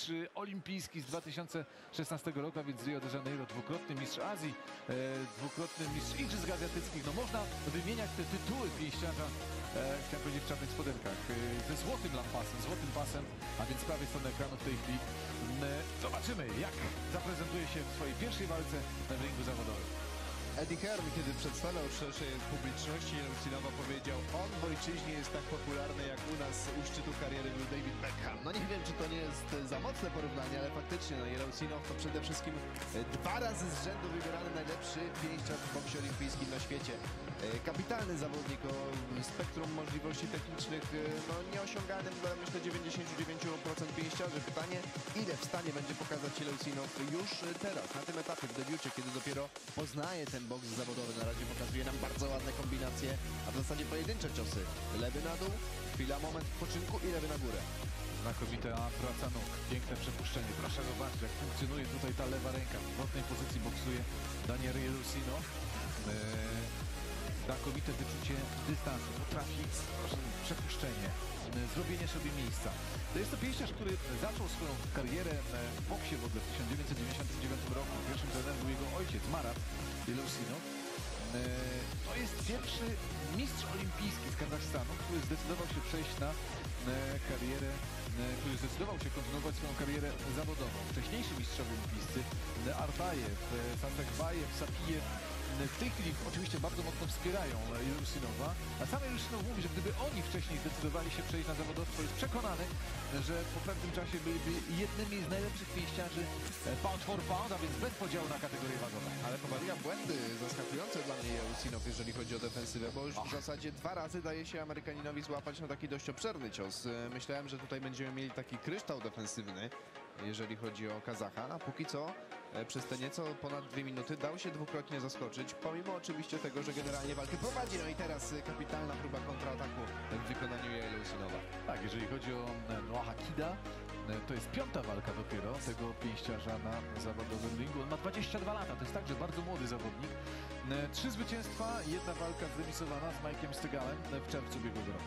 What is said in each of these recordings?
mistrz olimpijski z 2016 roku, a więc Rio de Janeiro, dwukrotny mistrz Azji, dwukrotny mistrz Igrzysk Azjatyckich. No można wymieniać te tytuły pięściarza, chciałem powiedzieć w czarnych spodenkach, ze złotym lampasem, złotym pasem, a więc z prawej strony ekranu w tej chwili. Zobaczymy, jak zaprezentuje się w swojej pierwszej walce na ringu zawodowym. Eddie Hearn, kiedy przedstawiał szerszej publiczności Jelcinowa, powiedział: on w ojczyźnie jest tak popularny jak u nas u szczytu kariery był David Beckham. No nie wiem, czy to nie jest za mocne porównanie, ale faktycznie no, Jelcinow to przede wszystkim 2 razy z rzędu wybierany najlepszy pięściarz w boksie olimpijskim na świecie. Kapitalny zawodnik o spektrum możliwości technicznych no, nieosiąganym dla, myślę, 99% pięściarzy. Pytanie, ile w stanie będzie pokazać Jelcinow już teraz, na tym etapie, w debiucie, kiedy dopiero poznaje ten boks zawodowy. Na razie pokazuje nam bardzo ładne kombinacje, a w zasadzie pojedyncze ciosy. Lewy na dół, chwila, moment odpoczynku i lewy na górę. Znakomita praca nóg, piękne przepuszczenie. Proszę zobaczyć, jak funkcjonuje tutaj ta lewa ręka. W odwrotnej pozycji boksuje Daniel Jelcinow. Znakomite wyczucie dystansu, potrafi, przepuszczenie, zrobienie sobie miejsca. To jest to pięściarz, który zaczął swoją karierę w boksie w ogóle w 1999 roku. Pierwszym trenerem był jego ojciec, Marat Jelcinow. To jest pierwszy mistrz olimpijski z Kazachstanu, który zdecydował się przejść na karierę, który zdecydował się kontynuować swoją karierę zawodową. Wcześniejsi mistrzowie olimpijscy, Arbajew, Sasekbajew, Sapijew, w tej chwili oczywiście bardzo mocno wspierają Jelcinowa, a sam Jelcinow mówi, że gdyby oni wcześniej zdecydowali się przejść na zawodowstwo, jest przekonany, że po pewnym czasie byliby jednymi z najlepszych pięściarzy pound for pound, a więc bez podziału na kategorie wagowe. Ale popełnia błędy zaskakujące dla mnie Jelcinow, jeżeli chodzi o defensywę, bo już w zasadzie 2 razy daje się Amerykaninowi złapać na taki dość obszerny cios. Myślałem, że tutaj będziemy mieli taki kryształ defensywny, jeżeli chodzi o Kazacha, a póki co przez te nieco ponad 2 minuty dał się dwukrotnie zaskoczyć, pomimo oczywiście tego, że generalnie walkę prowadzi. No i teraz kapitalna próba kontrataku w wykonaniu Jelcinowa. Tak, jeżeli chodzi o Noaha Kida, to jest 5. walka dopiero tego pięściarza na zawodowym ringu. On ma 22 lata, to jest także bardzo młody zawodnik. 3 zwycięstwa, 1 walka zremisowana z Mike'iem Stegałem w czerwcu ubiegłego roku.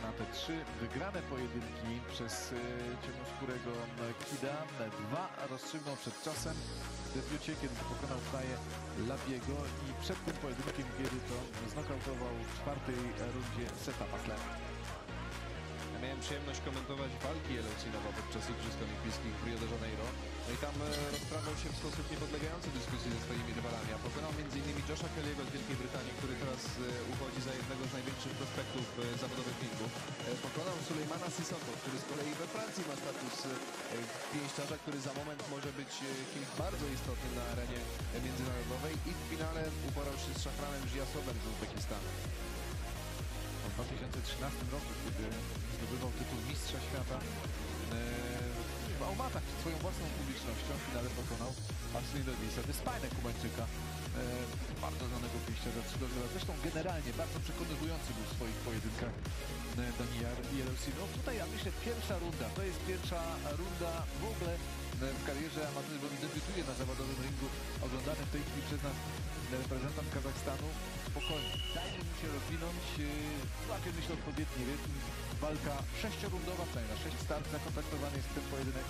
Na te 3 wygrane pojedynki przez ciemnoskórego Kida, 2 rozstrzygnął przed czasem w debiucie, kiedy to pokonał Taję Labiego, i przed tym pojedynkiem, kiedy to znokautował w 4. rundzie Seta Paslera. Ja miałem przyjemność komentować walki Jelcinowa podczas Igrzysk Olimpijskich w Rio de Janeiro. No i tam rozprawiał się w sposób niepodlegający dyskusji ze swoimi rywalami, a pokonał m.in. Josha Kelly'ego z Wielkiej Brytanii, który teraz uchodzi za jednego z największych prospektów zawodowych ringu. Pokonał Sulejmana Sissoko, który z kolei we Francji ma status pięściarza, który za moment może być kimś bardzo istotnym na arenie międzynarodowej, i w finale uporał się z Shahramem Ghiasovem z Uzbekistanu. W 2013 roku, kiedy zdobywał tytuł mistrza świata w Almatach przed swoją własną publicznością, w finale pokonał Arsenio Davisa, Despajne Kubańczyka, bardzo znanego pięściarza 3-0. Zresztą generalnie bardzo przekonywujący był w swoich pojedynkach Daniel Jelcinow. Tutaj ja myślę, pierwsza runda, to jest pierwsza runda w ogóle w karierze amatorskiej, debiutuje na zawodowym ringu, oglądany w tej chwili przez nas reprezentant Kazachstanu. Spokojnie, dajmy mu się rozwinąć, łapie, myślę, odpowiedni rytm. Walka 6-rundowa, przynajmniej na 6 start zakontaktowany jest ten pojedynek.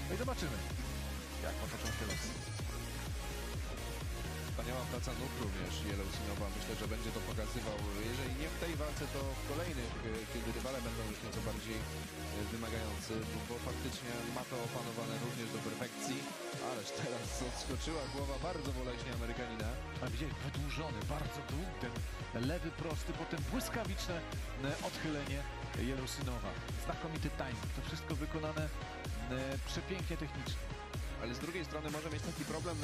No i zobaczymy, jak potoczą się losy. Wspaniała praca nóg również Jelcinowa. Myślę, że będzie to pokazywał, jeżeli nie w tej walce, to w kolejnych, kiedy rywale będą już nieco bardziej wymagający, bo faktycznie ma to opanowane również do perfekcji. Ależ teraz odskoczyła głowa bardzo boleśnie Amerykanina. A widzieli, wydłużony, bardzo długi ten lewy prosty, potem błyskawiczne odchylenie Jelcinowa. Znakomity timing, to wszystko wykonane przepięknie technicznie. Ale z drugiej strony może mieć taki problem,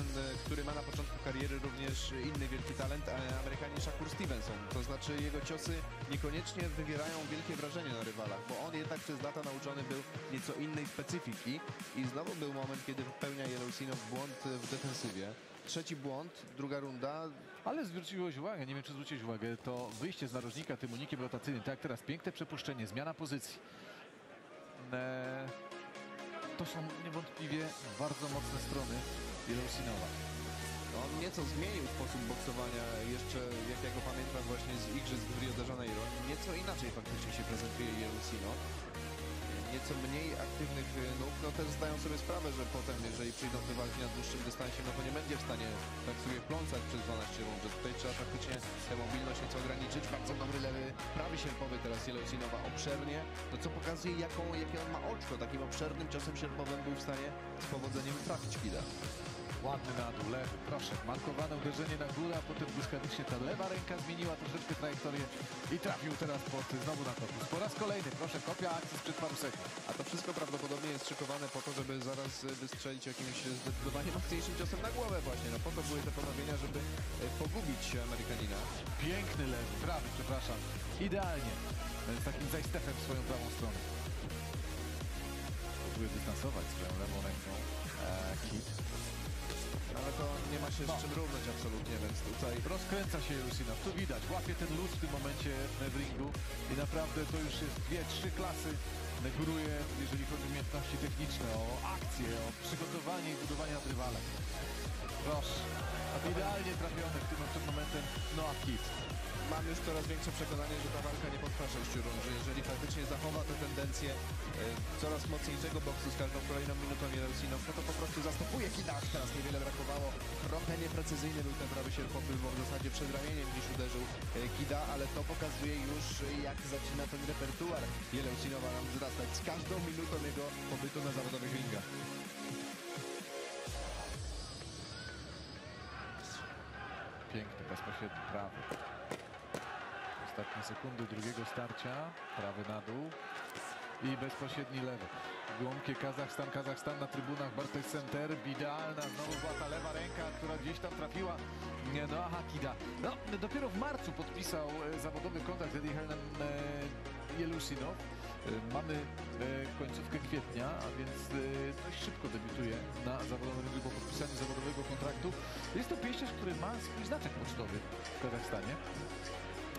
który ma na początku kariery również inny wielki talent, Amerykanin Shakur Stevenson. To znaczy jego ciosy niekoniecznie wywierają wielkie wrażenie na rywalach, bo on jednak przez lata nauczony był nieco innej specyfiki i znowu był moment, kiedy popełnia Jelcinow błąd w defensywie. 3. błąd, 2. runda. Ale zwróciłeś uwagę, nie wiem, czy zwróciłeś uwagę, to wyjście z narożnika tym unikiem rotacyjnym, tak jak teraz, piękne przepuszczenie, zmiana pozycji. To są niewątpliwie bardzo mocne strony Jelcinowa. On nie nieco zmienił sposób boksowania jeszcze, jak ja go pamiętam właśnie z igrzysk w Rio de Janeiro. Nieco inaczej faktycznie się prezentuje Jelcino. Nieco mniej aktywnych nóg, no też zdają sobie sprawę, że potem, jeżeli przyjdą te walki na dłuższym dystansie, no to nie będzie w stanie tak sobie pląsać przez 12 rund, że tutaj trzeba faktycznie tę mobilność nieco ograniczyć. Bardzo dobry lewy, prawy sierpowy teraz Jelcinowa obszernie, no co pokazuje jakie on ma oczko. Takim obszernym ciosem sierpowym był w stanie z powodzeniem trafić Kida. Ładny na dół, lewy, proszę, markowane uderzenie na górę, a potem błyskawicznie ta lewa ręka zmieniła troszeczkę trajektorię i trafił teraz znowu na korpus. Po raz kolejny, proszę, kopia akcji sprzed paru sekund. A to wszystko prawdopodobnie jest szykowane po to, żeby zaraz wystrzelić jakimś zdecydowanie mocniejszym ciosem na głowę właśnie. No po to były te ponowienia, żeby pogubić Amerykanina. Piękny lewy, prawy, przepraszam, idealnie, z takim zajstefem w swoją prawą stronę. Próbuje dystansować swoją lewą ręką Kid. Ale to nie ma się z czym równać absolutnie, więc tutaj rozkręca się Jelcinow, tu widać, łapie ten luz w tym momencie w ringu i naprawdę to już jest 2-3 klasy góruje, jeżeli chodzi o umiejętności techniczne, o akcję, o przygotowanie i budowanie nad rywalem. Proszę, idealnie trafiony w tym momentem Noah Kid. mam już coraz większe przekonanie, że ta walka nie potrwa 6 rund, że jeżeli faktycznie zachowa te tendencje coraz mocniejszego boksu z każdą kolejną minutą Jelcinow, no to po prostu zastopuje Kida. Teraz niewiele brakowało. Trochę nieprecyzyjny był ten prawy sierpowy, bo w zasadzie przed ramieniem gdzieś uderzył Kida, ale to pokazuje już, jak zaczyna ten repertuar Jelcinowa nam wzrastać z każdą minutą jego pobytu na zawodowych ringach. Piękny, bezpośredni prawy. Ostatnie sekundy drugiego starcia. Prawy na dół. I bezpośredni lewy. Głąbkie Kazachstan na trybunach Bartek Center. Idealna znowu była ta lewa ręka, która gdzieś tam trafiła Noaha Kida. No, dopiero w marcu podpisał zawodowy kontrakt z Eddie Hearnem Jelcinow. Mamy końcówkę kwietnia, a więc dość szybko debiutuje na zawodowym rynku po podpisaniu zawodowego kontraktu. Jest to pięściarz, który ma swój znaczek pocztowy w Kazachstanie.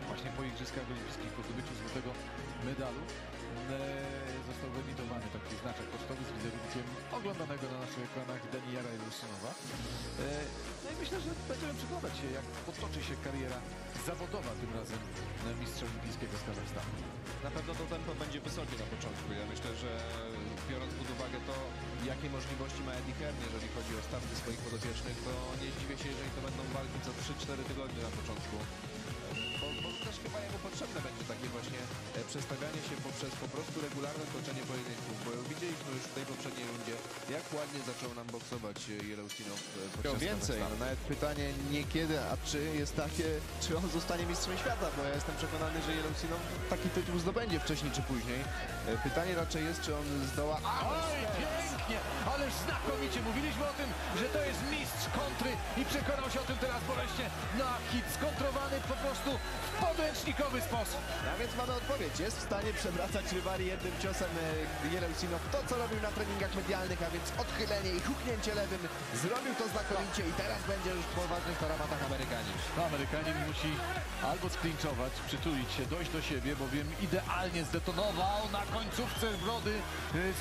Właśnie po Igrzyskach Olimpijskich, po zdobyciu złotego medalu został wyemitowany taki znaczek pocztowy z wizerunkiem oglądanego na naszych ekranach Daniyara Jelcinowa. No i myślę, że będziemy przyglądać się, jak potoczy się kariera zawodowa tym razem mistrza olimpijskiego z Kazachstanu. Na pewno to tempo będzie wysokie na początku. Ja myślę, że biorąc pod uwagę to, jakie możliwości ma Eddie Hearn, jeżeli chodzi o starty swoich podopiecznych, to nie zdziwię się, jeżeli to będą walki co 3-4 tygodnie na początku. Bo też chyba jemu potrzebne będzie takie właśnie przestawianie się poprzez po prostu regularne toczenie pojedynków, bo widzieliśmy już w tej poprzedniej rundzie, jak ładnie zaczął nam boksować Jelcinow podczas więcej. No, nawet pytanie nie kiedy, a czy jest takie, czy on zostanie mistrzem świata, bo ja jestem przekonany, że Jelcinow taki tytuł zdobędzie wcześniej czy później. Pytanie raczej jest, czy on zdoła... Oj, pięknie, ależ znakomicie. Mówiliśmy o tym, że to jest mistrz kontry i przekonał się o tym teraz boleśnie. Noah Kid skontrowany po prostu w podręcznikowy sposób. A więc mamy odpowiedź. Jest w stanie przewracać rywali jednym ciosem Jelcinow. To, co robił na treningach medialnych, a więc odchylenie i huknięcie lewym. Zrobił to znakomicie i teraz będzie już w poważnych taramatach Amerykanin. No, Amerykanin musi albo sklinczować, przytulić się, dojść do siebie, bowiem idealnie zdetonował na końcówce brody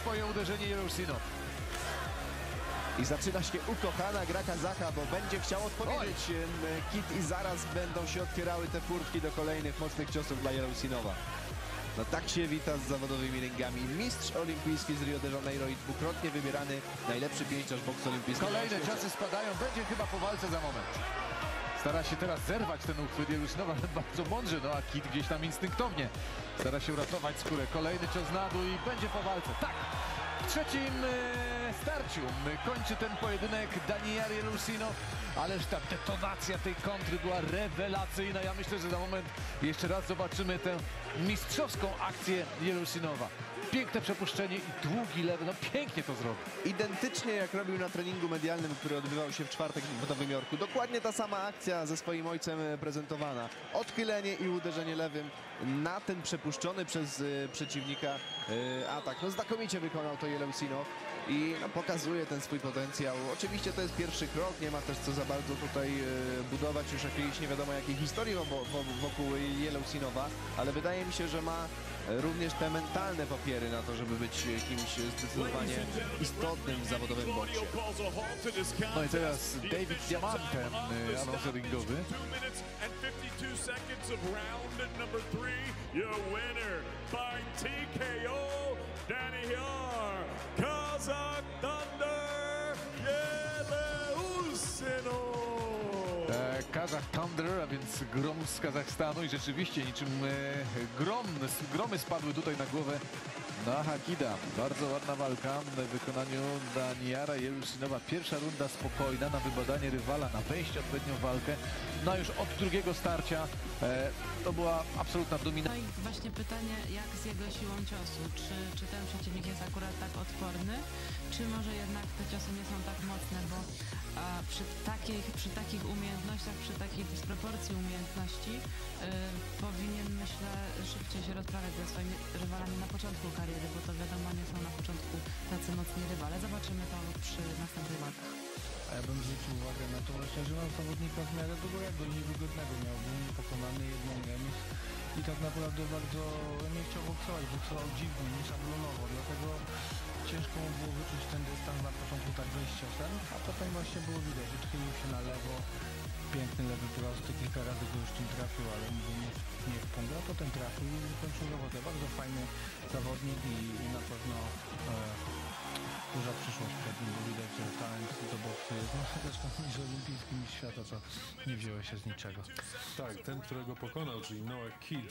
swoje uderzenie Jelcinow. I zaczyna się ukochana gra Kazacha, bo będzie chciał odpowiedzieć Kid i zaraz będą się otwierały te furtki do kolejnych mocnych ciosów dla Jelcinowa. No tak się wita z zawodowymi ringami. Mistrz olimpijski z Rio de Janeiro i dwukrotnie wybierany najlepszy pięściarz boksu olimpijskiego. Kolejne ciosy spadają, będzie chyba po walce za moment. Stara się teraz zerwać ten uchwyt Jelcinowa, ale bardzo mądrze, no a Kid gdzieś tam instynktownie stara się uratować skórę. Kolejny cios na dół i będzie po walce. Tak! W trzecim starciu kończy ten pojedynek Daniyar Jelcinow, ależ ta detonacja tej kontry była rewelacyjna. Ja myślę, że za moment jeszcze raz zobaczymy tę mistrzowską akcję Jelcinowa. Piękne przepuszczenie i długi lewy, no pięknie to zrobił. Identycznie jak robił na treningu medialnym, który odbywał się w czwartek w Nowym Jorku. Dokładnie ta sama akcja ze swoim ojcem prezentowana. Odchylenie i uderzenie lewym na ten przepuszczony przez przeciwnika atak. No znakomicie wykonał to Jelcinow i no, pokazuje ten swój potencjał. Oczywiście to jest pierwszy krok, nie ma też co za bardzo tutaj budować już jakiejś nie wiadomo jakiej historii wokół Yellow-Sinowa, ale wydaje mi się, że ma również te mentalne papiery na to, żeby być kimś zdecydowanie istotnym w zawodowym boksie. No i teraz David Diamante, anonser ringowy. 2 minutes and 52 seconds of round number 3. Your winner by TKO, Danny Yar, Kazakh Thunder, Yellow-Sinowa. Kazakh Thunder, a więc grom z Kazachstanu i rzeczywiście niczym gromy spadły tutaj na głowę na Hakida. Bardzo ładna walka w wykonaniu Daniara Yellow-Sinowa. Pierwsza runda spokojna na wybadanie rywala, na wejście odpowiednią walkę. No już od drugiego starcia to była absolutna dominacja. No i właśnie pytanie, jak z jego siłą ciosu? Czy ten przeciwnik jest akurat tak odporny, czy może jednak te ciosy nie są tak mocne, bo przy takich umiejętnościach, przy takiej dysproporcji umiejętności powinien, myślę, szybciej się rozprawiać ze swoimi rywalami na początku kariery, bo to wiadomo, nie są na początku tacy mocni rywale. Zobaczymy to przy następnych walkach. A ja bym zwrócił uwagę na to właśnie, że mam zawodnika w miarę dobrego i niewygodnego. Miałbym pokonany jedną remis i tak naprawdę bardzo nie chciał boksować, boksował dziwnie, nieszablonowo, dlatego ciężko mu było wyczuć ten dystans na początku tak wejść ciosem, a potem właśnie było widać, odchylił się na lewo, piękny lewy prosty, kilka razy go już tym trafił, ale mówię, nie w punkt, a potem trafił i wykończył robotę. Bardzo fajny zawodnik i na pewno duża przyszłość przed nim, bo widać, że talent do boksu jest, no zresztą niż olimpijski mistrz świata, co nie wzięło się z niczego. Tak, ten, którego pokonał, czyli Noah Kid,